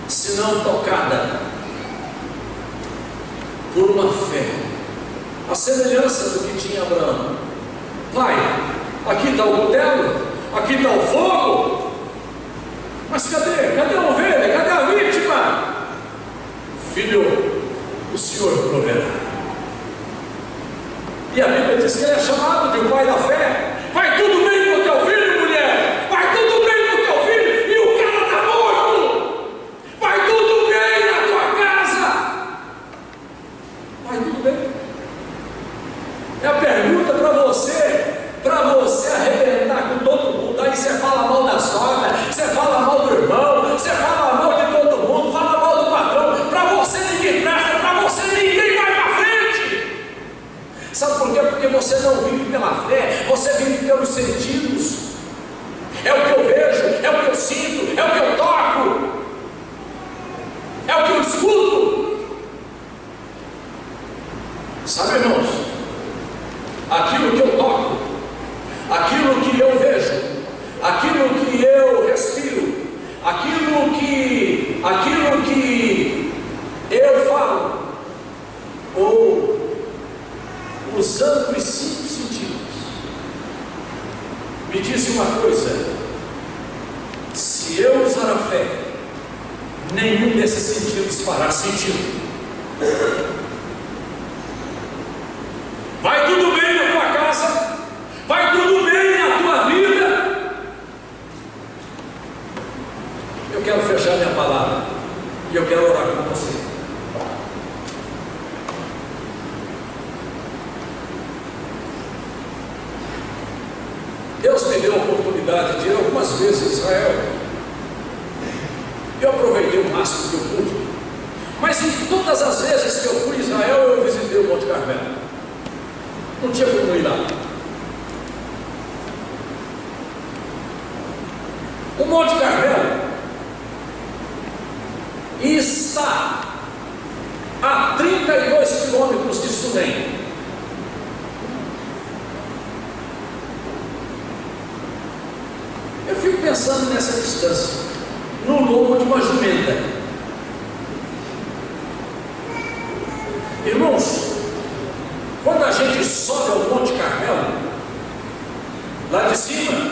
se não tocada por uma fé, a semelhança do que tinha Abraão. Pai, aqui está o cutelo, aqui está o fogo, mas cadê a ovelha, cadê a vítima? Filho, o Senhor proverá. E a Bíblia diz que ele é chamado de o pai da fé. Vai tudo bem com o teu filho, mulher, vai tudo bem com o teu filho, e o cara está morto. Vai tudo bem na tua casa, vai tudo bem. É a pergunta para você arrebentar com todo mundo. Aí você fala mal da sogra, você fala mal do irmão, você fala mal de todo mundo, fala mal do patrão. Para você ninguém presta, para você ninguém vai para frente. Sabe por quê? Porque você não vive pela fé, você vive pelos sentidos. É o que eu vejo, é o que eu sinto, é o que eu toco, é o que eu escuto. Sabe, irmãos, aquilo que eu toco, aquilo que eu vejo, aquilo que eu respiro, aquilo que eu falo, ou usando os 5 sentidos, me diz uma coisa: se eu usar a fé, nenhum desses sentidos fará sentido. Vai tudo bem na tua casa, vai tudo bem na tua vida. Eu quero fechar minha palavra e eu quero orar com você. Deus me deu a oportunidade de ir algumas vezes a Israel. Eu aproveitei o máximo que eu pude, mas em todas as vezes que eu fui a Israel, eu visitei o Monte Carmelo. Não tinha como ir lá. O Monte Carmelo está a 32 quilômetros de Sunem. Eu fico pensando nessa distância, no lombo de uma jumenta. Irmãos, quando a gente sobe ao Monte Carmelo, lá de cima,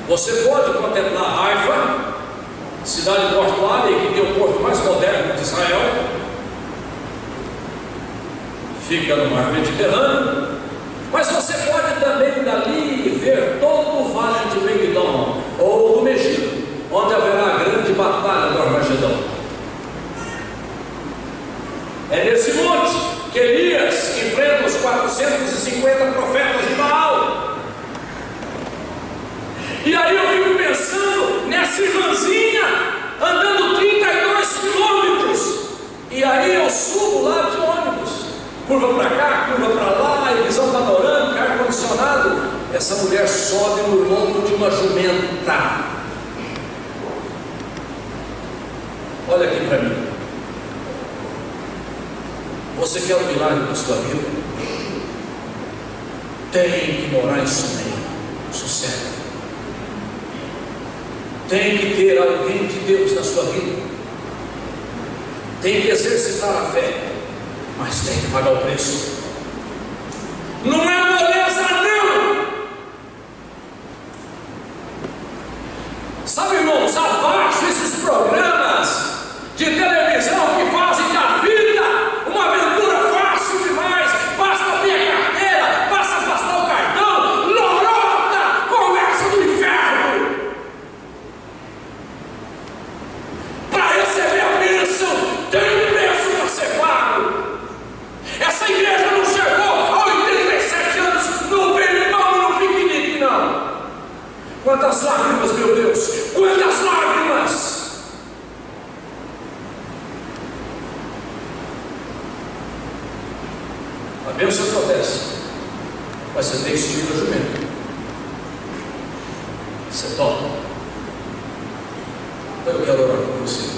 você pode contemplar Haifa, cidade portuária que tem o porto mais moderno de Israel, fica no mar Mediterrâneo, mas você pode também dali ver todo o vale de Megiddo, ou do Megiddo, onde haverá a grande batalha do Armagedão. É nesse monte que Elias enfrenta os 450 profetas de Baal. E aí eu fico pensando nessa irmãzinha andando 32 quilômetros. E aí eu subo lá de ônibus, curva para cá, curva para lá, e visão panorâmica, ar-condicionado. Essa mulher sobe no lombo de uma jumenta. Olha aqui para mim. Você quer um milagre na sua vida? Tem que morar em Sunem, sossego. Tem que ter alguém de Deus na sua vida. Tem que exercitar a fé, mas tem que pagar o preço. Não é moleza, não! Sabe, irmãos, abaixo esses programas de televisão que fazem da vida uma aventura fácil demais. Basta ter a carteira, basta afastar o cartão, lorota, conversa do inferno. Para receber a bênção, tem um preço para ser pago. Essa igreja não chegou a 87 anos no bem-mal e no piquenique, não. Quantas lágrimas, meu Deus, quantas lágrimas. A bênção acontece, mas você tem que subir a jumenta. Você topa? Então eu quero orar com você.